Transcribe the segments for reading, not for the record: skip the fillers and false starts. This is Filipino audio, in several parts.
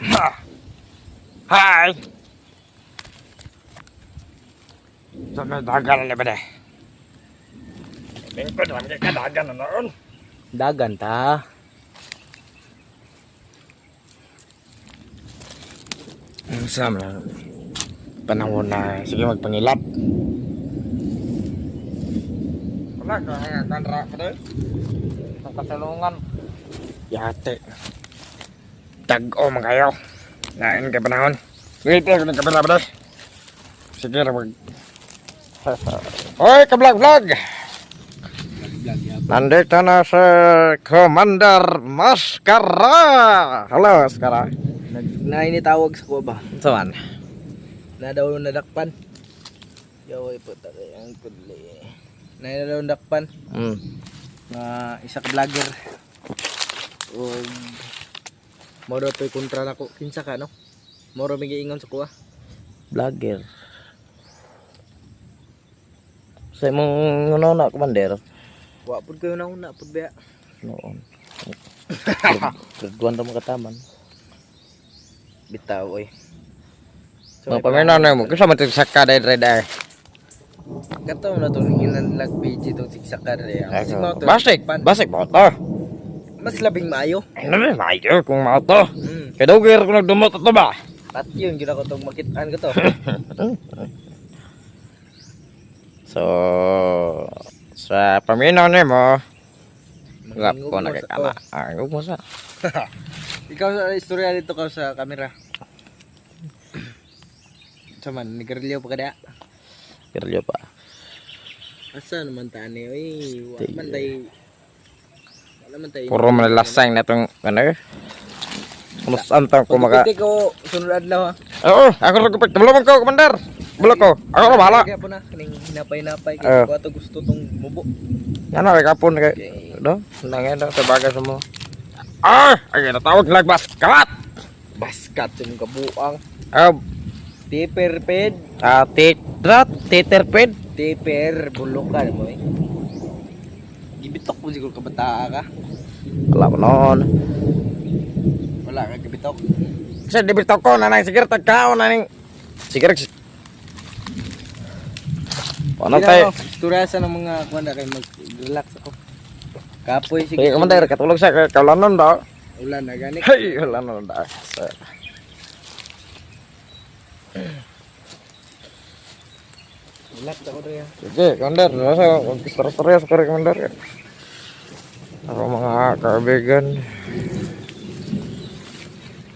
Hi! Saan may dagan na ba na? Lingkod lang kay kadagan na noon. Dagan ta. Ang sam lang. Panahon na sige magpangilap. Wala ka nga kanra ka doon. Ang kasalungan. Yate. Tag-o man kayo. Lain ka panahon. Wait, ako nagkabala ba doon? Sige na mag... Hoy, ka-vlog-vlog! Nandito na si Commander Mascara! Hello, Mascara. Nainitawag sa kuha ba? Saan? Na daw nadakpan. Yaway po tayo ang kudli. Na daw nadakpan. Nga isa ka vlogger. O mo daw to'y kontra na ko. Kinsa ka no? Mo daw may giingon sa kuha. Vlogger. Sa imong ano na, Commander? Wapod kayo na una. Wapod ba? Noon. Graduan na mga kataman. Bitaw oy. Mga pamina na mo, kasi matag saka dahil Kato na itong inalag PG itong sigsakar eh. Basik mo ito. Mas labing maayo. Ay naman, mayo kung mga ito. Kaya daw kaya kung nagdumot ito ba? At yun, gina ko itong makitaan ko to. So, sa pamina na mo, gap ko nakikala. Huwag mo sa. Ikaw sa istorya dito ka sa kamera. Saman, nagkarilyo pa ka da? Kirlyo pa. Asa naman tani? Uy, wala man tayo. Puro malalasang na itong, ano kumusta tang kumaka. Pagkiti ko, sunod adlaw ha. Oo, ako nagkapit. Bulong ko, Commander. Bulong ko. Ako na bahala. Kaya po na, kaning hinapay-napay. Kaya ko ato gusto tong mubo. Yan na, kapon kay do. Nangin do sa bagay mo. Ay natawag lag baskat. Baskat yung kabuang. Tiperped. Tiperped. Titerped. Tiper, bulukan mo eh. Gibitok mo siguro kabataa ka. Wala mo noon. Wala ka gibitok. Kasi dibitok ko nanay sige tagkaon naning. Sige. Ano tayo? Turasa ng mga kuwanda kay mag-relax ako. Kapoy sige. Sige, Commander, katulog sa kaulanon daw. Ulan na gani. Hey, ulanon daw. Relax ako rin. Sige, Commander, nasa istorya sa kare Commander. Ako mga kaibigan.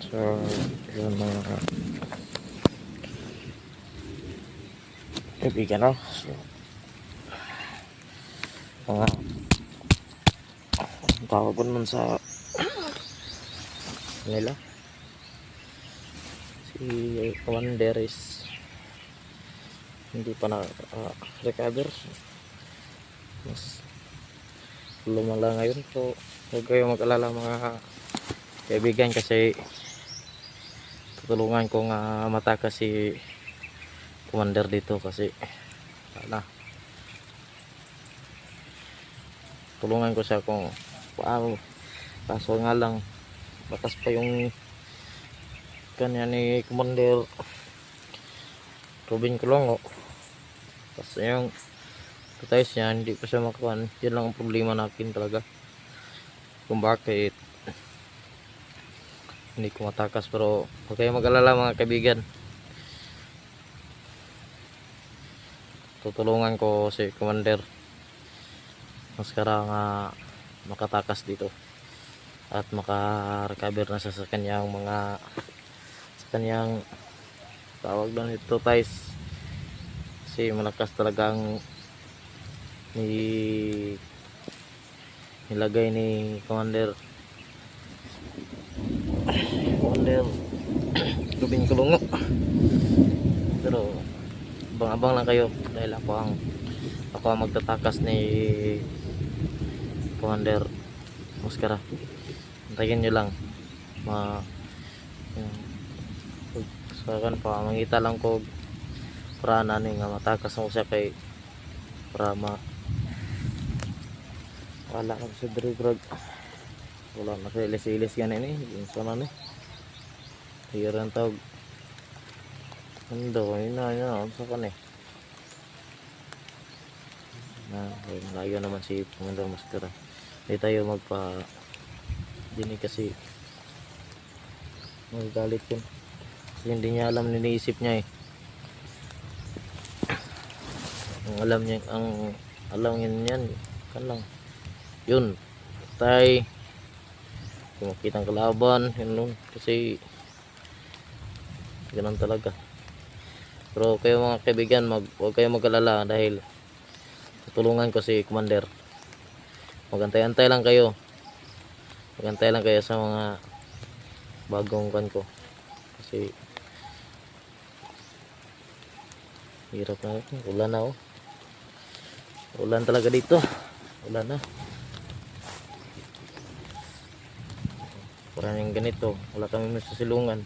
So, yun mga kaibigan no. So, mga tawag po naman sa nila si Commander is hindi pa na recover, mas lumala ngayon. So huwag kayong mag-alala mga kaibigan kasi tutulungan ko nga matakas si Commander dito kasi tulungan ko siya kung paano. Kaso nga lang bakas pa yung kanya ni Commander Robin Colongo. Kasi yung tutayos niya hindi pa siya makakuan. Yan lang ang problema natin talaga kung bakit hindi ko matakas. Pero huwag kayong mag-alala mga kaibigan, tutulungan ko si Commander Mascara nga makatakas dito at maka-recover na siya sa kanyang mga tawag doon ito guys, kasi malakas talagang nilagay ni Commander Rubin Kulungo. Pero abang-abang lang kayo dahil ako ang magtatakas ni Commander Mascara. Antayin nyo lang sa kan pa mangita lang ko para nani nga matakas mo siya kay para wala na sa drug wala na sa ilis-ilis ganin eh. So na ni Hiran tawag. Ano ina sa kan eh. Layo naman si Commander Maskara. Hindi tayo dinig kasi magagalit yun. Kasi hindi niya alam, niniisip niya eh. Ang alam niya yan. Kan lang. Yun. Tay. Kung makita ang kalaban, yun. Kasi ganun talaga. Pero kayo mga kaibigan, huwag kayo mag-alala dahil tutulungan ko si Commander. Magantay-antay lang kayo. Magantay lang kayo sa mga bagong kan ko. Kasi hirap na. Ulan na oh. Ulan talaga dito. Ulan na. Parang yung ganito. Wala kami sa silungan.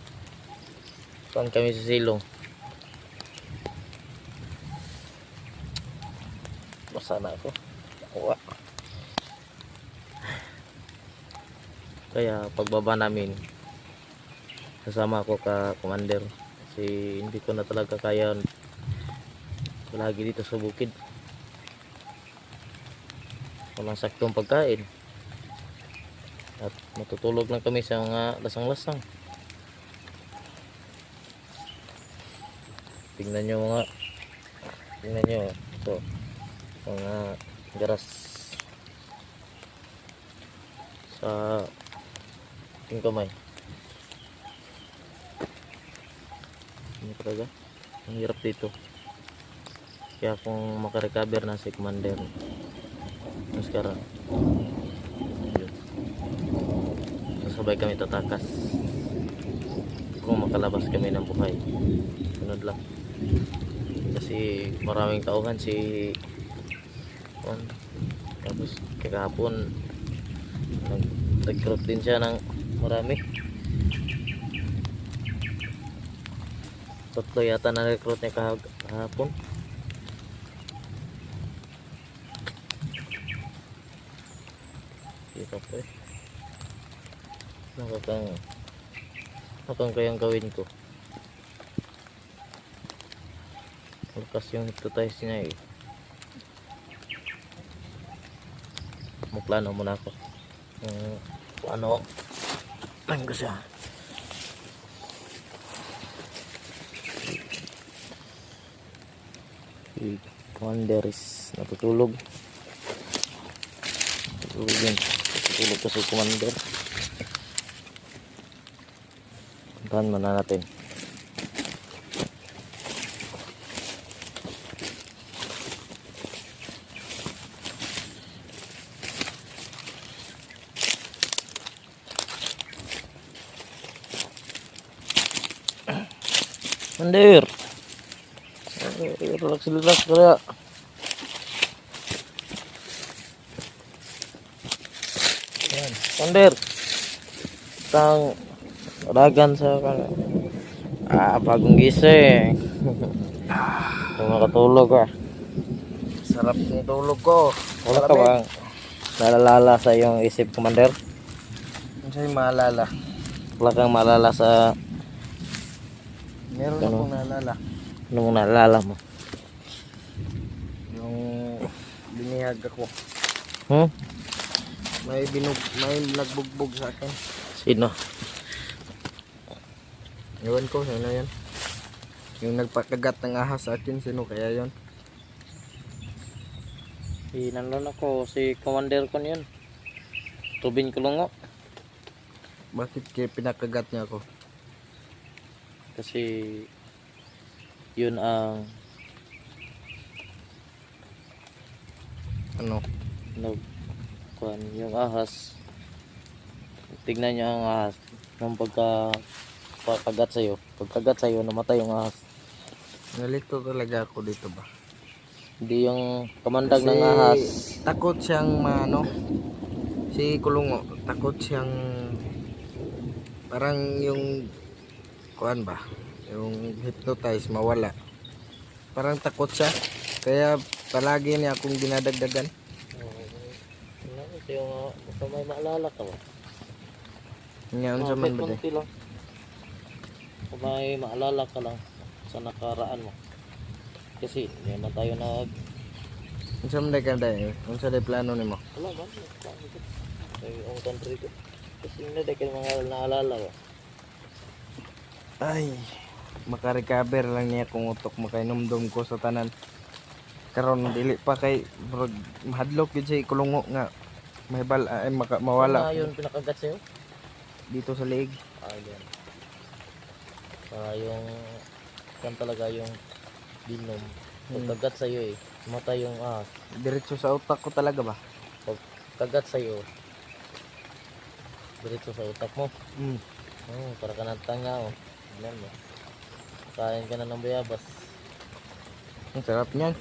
Saan kami sa silong? Basa na ako. Uwa. Kaya pagbaba namin, kasama ako ka Commander. Kasi hindi ko na talaga kaya lagi dito sa bukid. Walang saktong pagkain. At matutulog lang kami sa mga lasang-lasang. Tingnan nyo ito mga garas sa ating kamay. Ano talaga? Ang hirap dito. Kaya kung makarecover na si Commander Maskara, yun, sasabay kami tatakas kung makalabas kami ng buhay. Sunod lang kasi maraming tauhan si tapos kahapon nag-recruit din siya ng marami. Tatlo yata na recruit niya kahapon. Hirap eh. Nakakang kayang gawin ko. Lakas yung hypnotize niya eh. Magplano muna ako. Plan ko siya. Si Commander is natutulog. Natutulog kasi Commander. Puntahan muna natin. Commander, relax kaya. Yan, Commander. Tang ragan sa bagong gising. Makatulog ka. Sarap ng tulog ko. Wala ka bang nalalala sa iyong isip, Commander? Ano sa'yo maalala? Wala kang maalala sa Meron akong naalala. anong naalala mo? Yung binihag ako. May nagbugbog sa akin. Sino? Ewan ko, sino yan? Yung nagpakagat ng ahas sa akin, sino kaya yon? Nandun ako, si Commander ko yun. Tubin Kulungo. Bakit kaya pinakagat niya ako? Kasi yun ang yung ahas. Tignan niyo ang ahas nung pagkagat sa'yo namatay yung ahas. Nalito talaga ako dito ba? Hindi yung kamandag Kasi ng ahas. takot siyang si Kulungo, takot siyang parang yung kuan ba? Yung hypnotize mawala. Parang takot siya. Kaya palagi niya akong dinadagdagan. Ito yung may maalala ka ba? Ngayon sa man ba? Konti lang. may maalala ka lang sa nakaraan mo. Kasi hindi naman tayo Unsa man ka dai? Unsa day plano nimo? wala ba? Ay, ang country ko. Kasi hindi kayo mga naalala ko. Ay, maka-recover lang niya kung utok makainomdom ko sa tanan. Karon dili pa kay murag mahadlok gyud sa kulungo nga mahibal ay mawala Ano yun pinakagat sa'yo? dito sa leeg. Yan. Yung kan talaga yung binom. Pagkagat sa'yo mata yung Diretso sa utak ko talaga ba? pagkagat sa'yo. Diretso sa utak mo. Mm. Para ka ng tanga Alam mo. Kain ka na ng bayabas. Ang sarap niyan.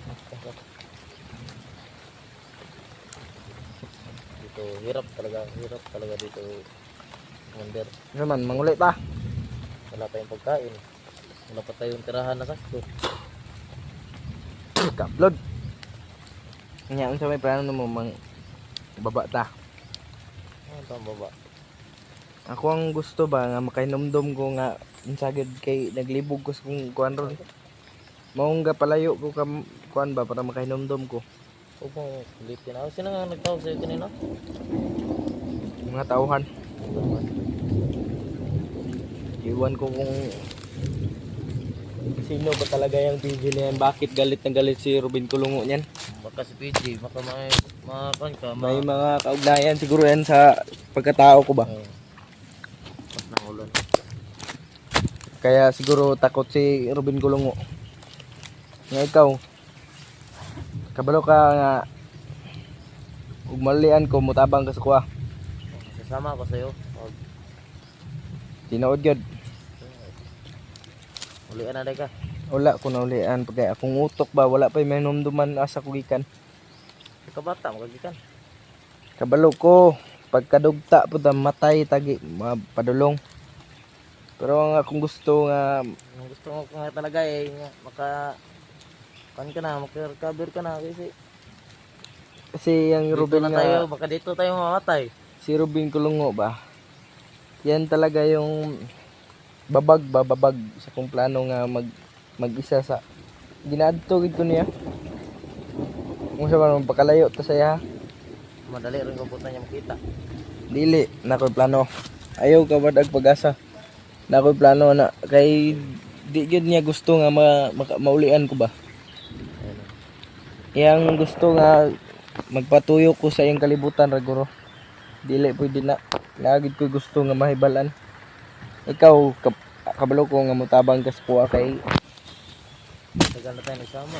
Dito hirap talaga dito. Commander. Naman mangulit ta. Wala pa yung pagkain. Wala pa tayong tirahan na sakto. Ka-upload. Nya unsa may plano mo mang baba ta? Ano tang baba? Ako ang gusto ba nga makainomdom ko nga unsagid kay naglibog ko sa kung kuan ron. Maong palayo ko ka kuan ba para makainomdom ko. Huwag mong ulitin. Sino nga nagtawag sa'yo kanina? Mga tauhan. Iwan ko kung sino ba talaga yung video na yan. Bakit galit na galit si Robin Kulungo niyan. Baka si PJ, baka may makakan ka. May mga kaugnayan siguro yan sa pagkatao ko ba. Pas ng ulan. Kaya siguro takot si Robin Kulungo. Nga ikaw, kabalo ka nga ug malian ko mutabang ka sa kuha. Sasama ako sa'yo. Tinood yun. Ulian na ka. Wala ko na ulian. Pagka akong utok ba, wala pa yung minumduman asa ko gikan. Ikaw bata, magagikan. Kabalo ko, pagkadugta po ta matay tagi, mapadulong. Pero ang akong gusto nga, Ang gusto mo nga talaga nga, kan ka na, maka-recover ka na kasi yung dito Robin na nga, tayo, baka dito tayo mamatay. si Robin Kulungo ba, yan talaga yung babag sa kong plano nga mag-isa sa ginadto gid ko niya. Kung sa man magpakalayo ta saya, Madali rin kumputan niya makita. dili na ko'y plano. Ayaw ka ba dag pag-asa? Na ko'y plano na kay di gyud niya gusto nga maulian ko ba. Yang gusto nga magpatuyo ko sa iyang kalibutan raguro. Dili pwede na. Lagid ko gusto nga mahibalan. Ikaw kabalo ko nga mutabang ka sa kuha kay Tagal na tayo nagsama.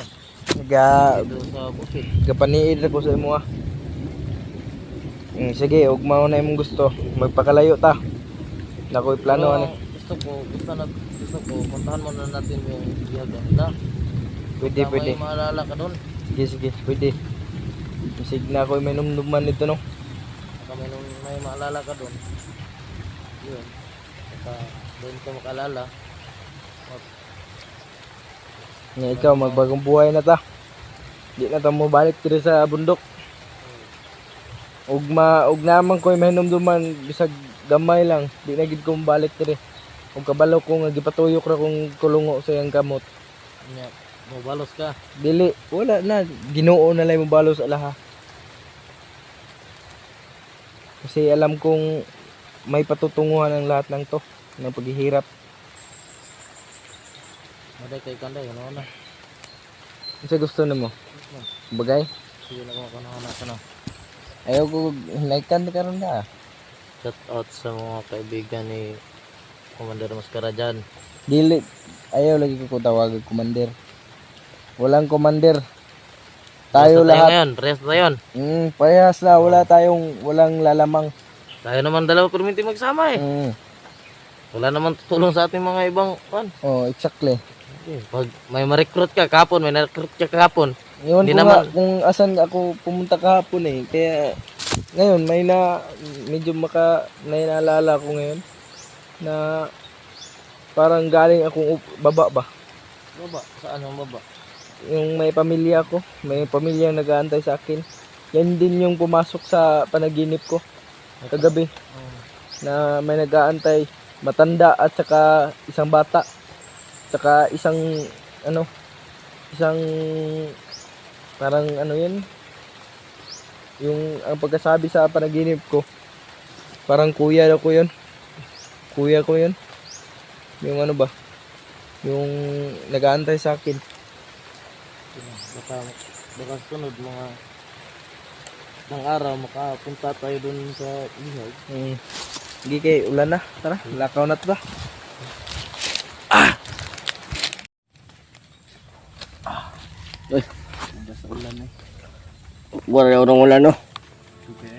Dito sa bukid. gapaniid ako sa imo. Sige, ug mao na imong gusto. Magpakalayo ta. Na ko'y plano ani. Gusto ko, puntahan mo na natin yung Biyagan na. Pwede. May maalala ka doon. Sige, pwede. Isig na ko'y minumduman nito no. Baka may maalala ka doon. Yun. Baka doon ka makalala. Nga ikaw magbagong buhay na ta. Di na ta mo balik diri sa bundok. Ug naman ko'y minumduman bisag gamay lang. Di na gid ko balik diri. Ug kabalo ko nga gipatuyok ra kong kulungo sa iyang kamot. Nya, mabalos ka. Dili, wala na. Ginoo na lang mo balos alaha. Kasi alam kong may patutunguhan ang lahat ng to. Ng paghihirap. Maday kay kanday, ano na. Kasi gusto na mo. Bagay. Sige na kung ano ka na. Ayaw ko hinaikan karon na. Shout out sa mga kaibigan ni Commander Mascara dyan. Dili. Ayaw lagi ko tawag commander. Walang commander. Tayo lahat. Rest na yun. Parehas na. Walang lalamang. Tayo naman dalawa perminti magsama Wala naman tutulong sa ating mga ibang pan. Oh, exactly. Pag may ma-recruit ka kahapon, may na-recruit ka kahapon. Ngayon Hindi ko naman. nga kung asan ako pumunta kahapon Kaya ngayon medyo naalala ko ngayon na parang galing akong baba ba. Baba? Saan ang baba? Yung may pamilya ko, may pamilyang nag-aantay sa akin. Yan din yung pumasok sa panaginip ko kagabi. Na may nag-aantay matanda at saka isang bata. Saka isang isang parang yun, yung ang pagkasabi sa panaginip ko, parang kuya ko yun. Kuya ko yun. Yung yung nag-aantay sa akin. Baka sunod mga ng araw makapunta tayo dun sa Bihag. Hindi kay ulan na. Tara, lakaw na to ba? Uy, Sa ulan eh. wala orang wala no. Okay.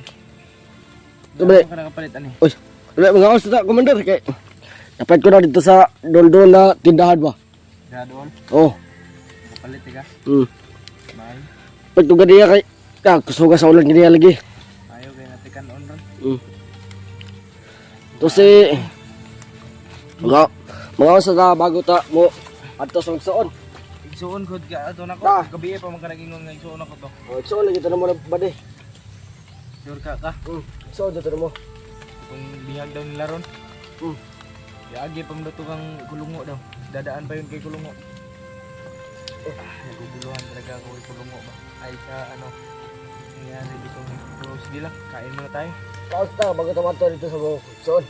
Tuloy. Ka nakapalit ani. Uy, wala mga oras na, Commander. Kay dapat ko na dito sa doldol na tindahan ba? Gradual. Oh. Kapalit ka. Mahal. Pag ito ganyan kay kusuga sa ulan ganyan lagi. Ayaw kay natikan on ron. To si mga oras na bago ta mo adto sa magsuon. Igsuon gud ka ato nako. Ah. Gabi pa man ka nagingon nga igsuon ako to. Oh, igsuon lagi ta na mo na bade. Sure ka ka. Igsuon dito na mo. Kung bihag daw nila ron. Yagi pa mo kang kulungo daw. Dadaan pa yun kay kulungo. Naguguluhan talaga ako kay kulungo ba. Ay sa nangyari dito ng close lang. Kain muna tayo. Kaos ta bago ta mato dito sa igsuon.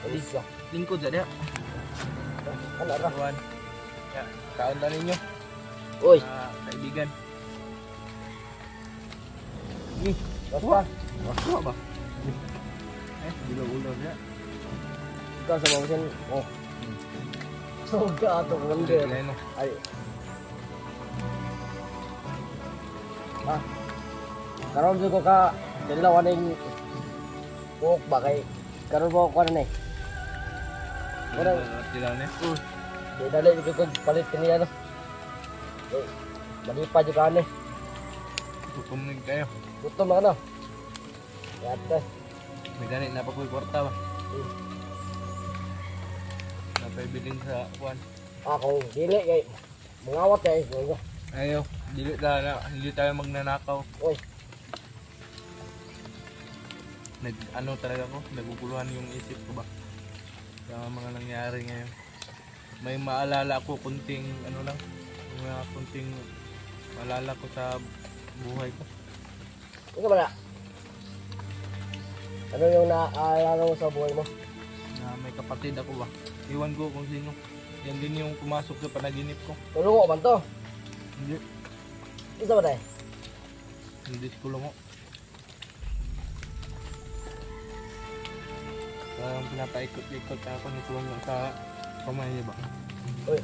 Alisa. Lingkod sa dia. Ano ra? Kawan. Ya, kaon ta ninyo. Uy, Kaibigan. basta. Wala ba? Ulo-ulo niya. Ikaw sa mamusin. Oh. Soga ato Commander. Ay. Karon ko ka dalawa ning buhok ba kay karon mo ko na eh. Wala. Tilaw niya. Di dali ko palit kaniya no. Eh, malipa jud ka ni. Tukom na kayo. Gutom na no. Yata. May ganit na pa ko'y kwarta ba? Napaibilin sa kuwan. Kung dili kay mangawat kay Ayaw. Hindi tayo magnanakaw. Uy. Talaga ko, naguguluhan yung isip ko ba? Sa mga nangyari ngayon. May maalala ko kunting kunting maalala ko sa buhay ko. Ikaw ba na? Ano yung naaalala mo sa buhay mo? Na may kapatid ako ba? Iwan ko kung sino. Yan din yung pumasok sa panaginip ko. Tulungo man to. Hindi. Isa ba tayo? Hindi ko mo. Parang pinapaikot-ikot ako ni Tulong sa kamay niya ba? Uy.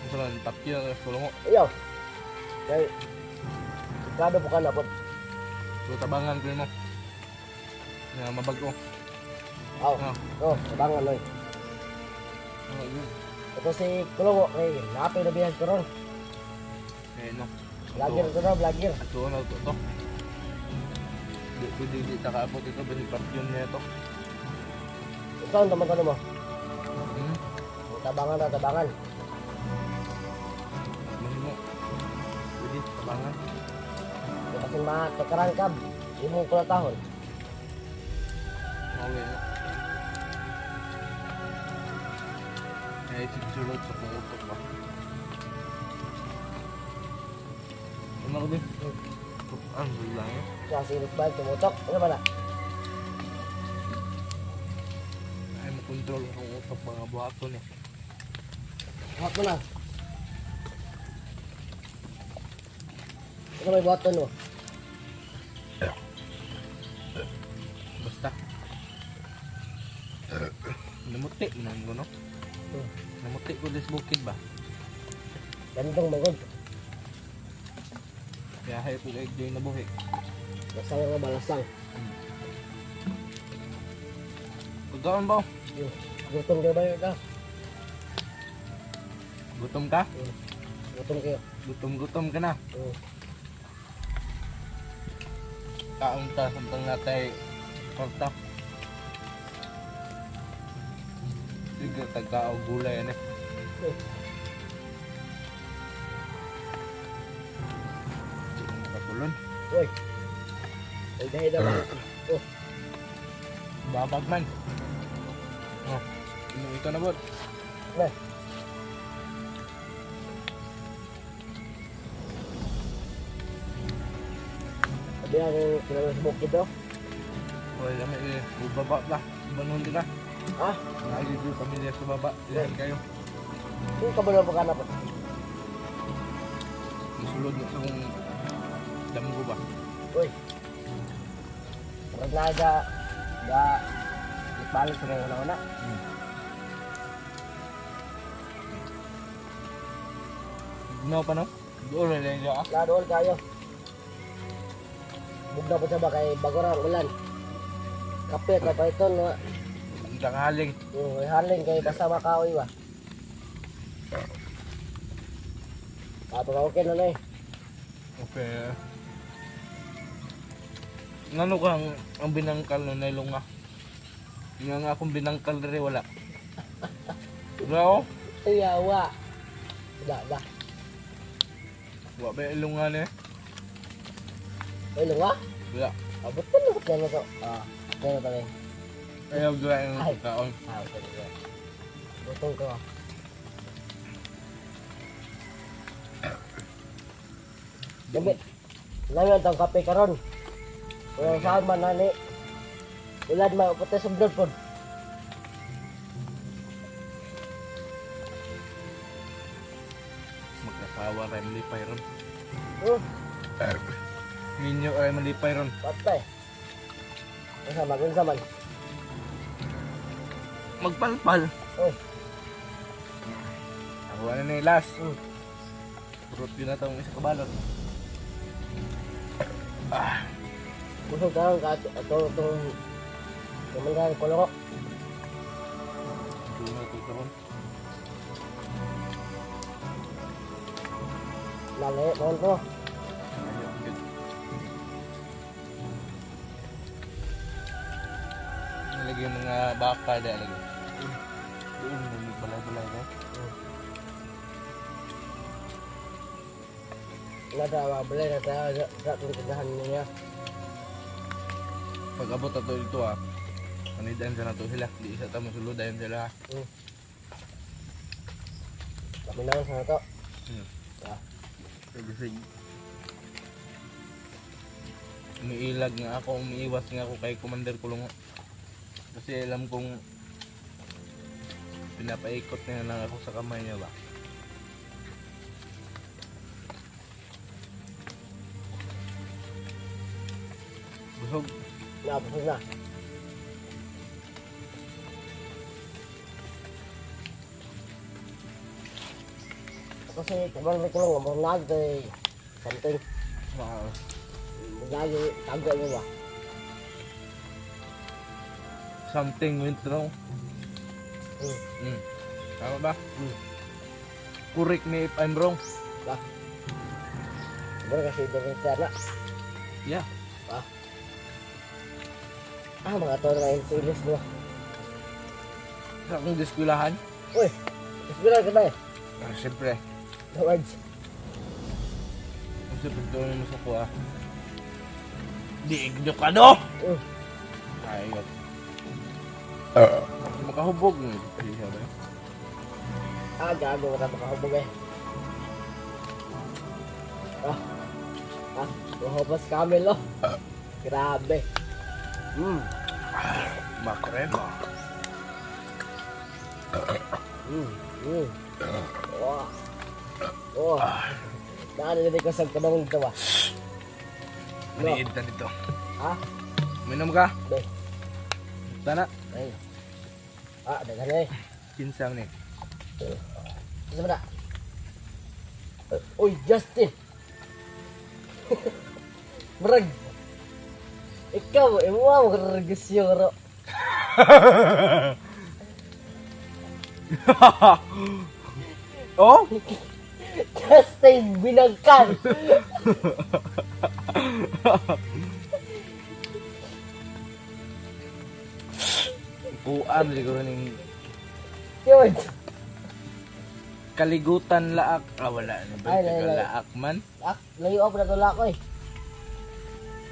Ito lang, tapyo na Tulong mo. Ayaw. Kaya, sigado po ka na po. So, tabangan ko mo. Na mabago. Aw. Ah. Tabangan oy. Ito si Kulungo, napay na biyag ko ron. Eh, no. Vlogger ko na, vlogger. At doon na ito. Di takaabot ito, binipartyon niya ito. Ikaw ang naman mo. Tabangan na, tabangan. Mahimo. Pwede, tabangan. Kasi pagkarangkab, limong ko na tahon. Okay, no. Kaya isusulot sa pangutok ba? Ano ko din? Ang lang yun. Siya sinit ba, tumutok. Ano ba na? Ay, makontrol ang utok mga buhaton eh. Hawak mo na. Ano may buhaton mo? Basta. Namuti mo nang no? Namuti ko des bukid ba? Gandong magod. Kaya hay po kayo yung nabuhi. Lasang nga ba, lasang. Pagkaan ba? Gutom kayo ba yun ka? Gutom ka? Gutom kayo. Gutom ka na. Kaong ta samtang natay korta. Sige, tagkaaw gulay yan eh. Katulon. Uy. Ay dahil na ba? Babag man. Ito na, bot. Eh. Sabi nga yung kinalosbok ito. Wala naman eh. Bubaba ba? Banon din ka. Ah, Naisip yung pamilya sa baba. Yan kayo. yung kabalo pa ka na po. Masulod mo sa kong damgo ba? Uy. Parang naga. Ipalo sa mga una-una. Ginaw pa no? Doon na lang siya. Ladoon kayo. Bugda pa siya ba kay bagorang ulan. Kapit na pa ito. No? Ang tangaling. May haling kay basta makaoy ba. Ato ka okay na na eh. Okay. Ngano kang ang binangkal no nailong nga? Nga akong binangkal rin wala. Wala oh. Yawa. Da. Wala ba ilong nga na eh? Ay, lunga? Wala. Abot ka na na to. Kaya na tayo. Ayaw gawin yung Ay. pagkaon. Okay. Butong ko. Gamit. Ngayon itong kape karon. Kung saan man nani. Ulad man, upatay sa blood po. Magkasawa rin malipay ron. Hmm, Minyo ay malipay ron. patay. Kung sa man. Magpalpal. Oh, Ako na na yung last. Hmm. Purot yun na itong isa kabalot. busog ka ron ka. Itong kumanggahan ko lang. Hindi na ito ron. Lali, noon ko. Ayaw ang good. Nalagay yung mga baka dahil lagi. Doon may balay-balay na. Nada, balay na tayo. Sa itong tindahan niya. Pag abot na to dito manidan sa na to sila. Di isa tamo suludayan sila. Kami naman sa ito. Sige. Umiilag nga ako, umiiwas nga ako kay Commander Kulungo. Kasi alam kong pinapaikot niya lang ako sa kamay niya ba. Busog. Busog na. Kasi kabang ko lang, mabang nag something. Wow. Lagi tago mo ba? Something went wrong. Hmm. Tama ba? Correct me if I'm wrong. Siguro kasi doon na. Yeah. Mga to na yung silis mo. Sa akong diskulahan. Uy, isbilan ka ba eh? Siyempre. The words. Ang siyempre doon mo sa kuha. Di igno ka no! Ayot. Makahubog mo. Siya ba? Gago ka na makahubog eh. Buhobas camel oh. Grabe. Makrema. Oh. Narinig ko sa kanong ito ba? Maliid na nito. Ha? Minom ka? Be. Tana. Ay. Dagan eh. Kinsang ni. Isa mo na. Uy, Justin. Brag. Ikaw, mo karagusyo ro. Oh? Justin binangkan. Kuan siguro ning Yun. kaligutan laak. Wala na ba? Ay, lay. Laak man. Layo ako na tula ko eh.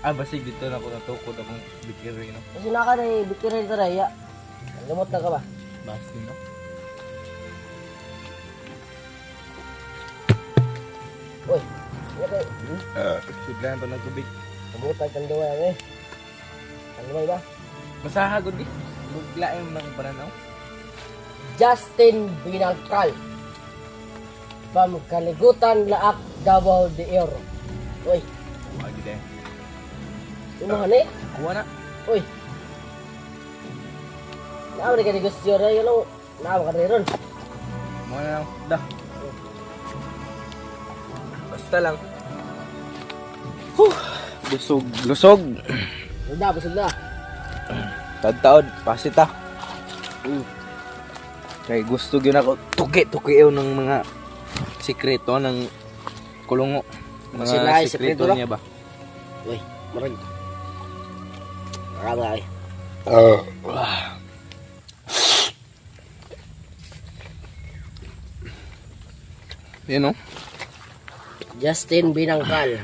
Basig dito na ako natukod akong bikiri no. Kasi naka na bikirin ito na iya. Gamot na ka ba? Basta no. Uy, okay. Sudlan pa ng tubig. Kabutag kang duwa eh. Ang duwa ba? Masahagod di. Buglaim ng pananaw. Justin Binangkal. From Kaligutan, Laak, Davao de Oro. Uy, Wagi din. imuhan eh. Kuha na. Uy. Naawa na ka negosyo na yun. Naawa ka na rin. Mga na lang. Dah. Basta lang. Lusog. Lusog. Sudah, busog na. Taod-taod. Pasita. Kaya gusto yun ako. Tuki-tuki yun ng mga sikreto ng kulungo. Mga Sila ay sikreto sikreto niya ba? Uy, marag. Marag ay. Yan o. Justin Binangkal.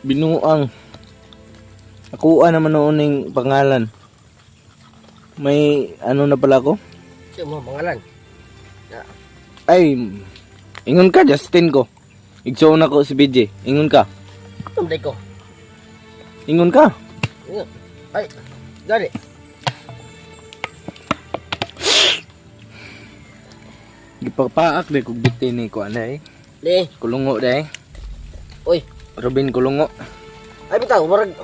Binuang. Nakuha naman noon yung pangalan. May ano na pala ko? Siya mo, pangalan. Ay, ingon ka Justin ko. Igsoon ako si BJ. Ingon ka. Tunday ko. Ingon ka. Ay, gani. Gipapaak de kog bitin ni ko anay. Di. Kulungo de. Uy. Robin Kulungo. Ay, bitaw, marag.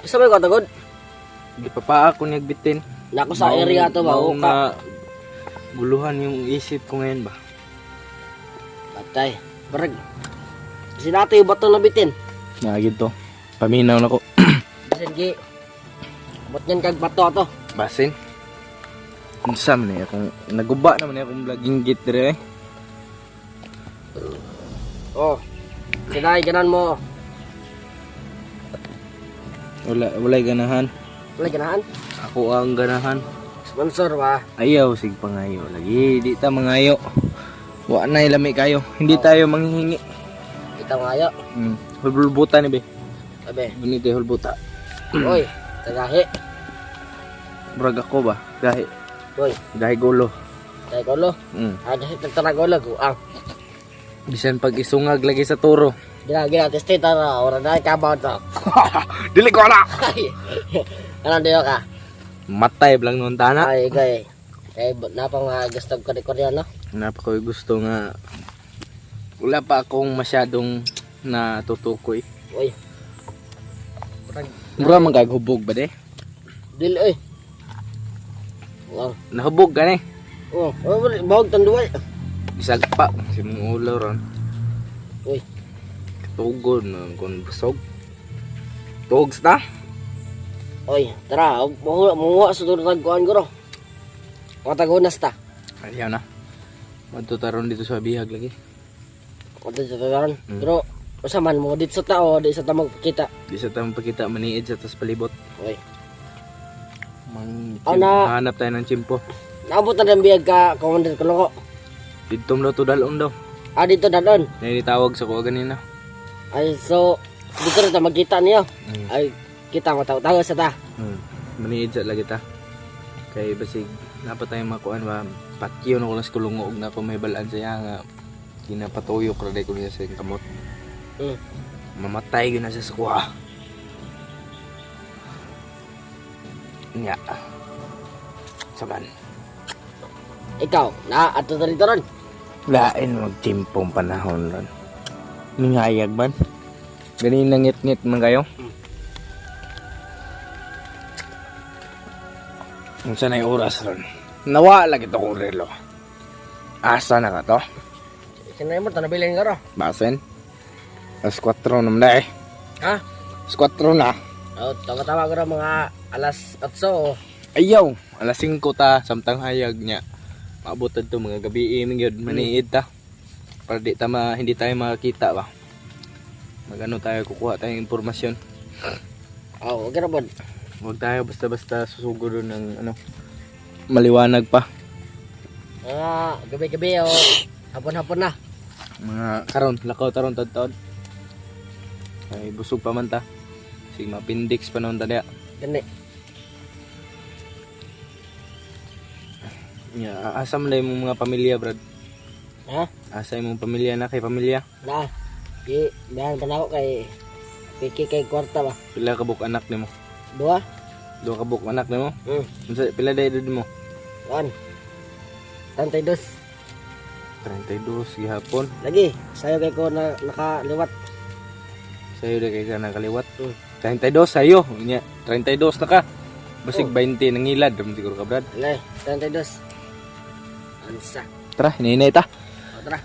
Isa ba yung katagod? Gipapaak ko niyag bitin. Nako sa area to ba? Mao O ka. na guluhan yung isip ko ngayon ba. Patay. Marag. Sinati yung bato na bitin. Nagid to. Paminaw na ko. Bisan gi. Ba't yan kag bato ato? Basin. Unsa man niya kung naguba naman niya kung vlogging git dire. Oh. Sinay, ganan mo. Walay ganahan. Wala ganahan. Ako ang ganahan. Sponsor ba? Ayaw sig pangayo lagi. Di ta mangayo. Wa na ilami kayo. Hindi tayo manghihingi. Kita nga ayo. Hulbuta ni be. Sabi. Ganito yung hulbuta. Oy, tagahi. Brag ako ba? Gahi. Oy, Gahi gulo. tayo ko lo. Agahit nagtanagola ko. Bisan pag isungag lagi sa turo. Gina, testi tara. Orang na kabaw to. Dili ko na. Ano diyo ka? Matay blang nun tana. Ay, gay. Eh, napang gusto ko ni Korea, no? Napa ko gusto nga wala pa akong masyadong natutukoy. Uy. Mura man kaghubog ba de? Dili, oy. Wow. Nahubog ka ni. Oh, bawag tanduay. Isag pa si mong ulo ron. Uy. Tugod na kung busog. Tugs na. Oy, tara. Munguha sa tunod kuhan ko, no? Katagunas ta. Ayaw na. Matutaron dito sa bihag lagi. Kata sa tataran. Pero, usaman mo, dito sa tao, di sa tamang pakita. Di sa tamang pakita maniid sa tas palibot. Uy. Hanap tayo ng chimpo. Naabot na ng biyag ka, Commander Kuloko. Dito mo to dalon daw. Dito na doon. Naitawag sa ko ganina. Ay, so, dito na ta magkita niyo. Ay, kita mo tayo sa ta. Maniid sa lagi ta. Kay basig napa tayo makuan ba patyo na ko lang sa kulungog na ko may balaan siya nga kinapatuyok ra day ko niya sa kamot. Mamatay gyud na siya sa kuha. Nya. Saman. Ikaw, ato na rito ron. Lain magtimpong panahon ron. Ningayag man. Ganin lang ngit-ngit man kayo. Kung saan ay oras ron. Nawa lagi ito kong relo. Asa na ka to? Sinay mo, tanabilin ka ro. Basen? Alas 4 naman na eh. Ha? Alas 4 na. Oh, tawa ko ro mga alas 8. Ayaw. Alas 5 ta. Samtang hayag niya. Maabotad to mga gabi. Yun, maniid ta. Para hindi tayo makakita ba. Magano tayo kukuha tayong impormasyon. Oh, okay na po. Huwag tayo basta-basta susugod ng ano. Maliwanag pa. Gabi-gabi o hapon-hapon na. Mga karon, lakaw taron tad-taon. Ay busog pa man ta. Sig mapindix pa noon tadi. Gani. Ya, asa man na yung mga pamilya, Brad? Ha? Asa yung mga pamilya na kay pamilya? Na. Dahan pa na ako kay Piki kay kwarta ba? Pila ka buk anak nimo? 2. 2 ka buk anak nimo? Unsa pila day edad mo? 1. 32. 32 gihapon. Lagi, sayo kay ko na nakaliwat. Sayo day kay ka nakaliwat. 32 sayo. Nya 32 na ka. Basig 20 nangilad dam siguro ka, Brad. Alay, 32. Ansa. Tara, hinay ta. O, tara.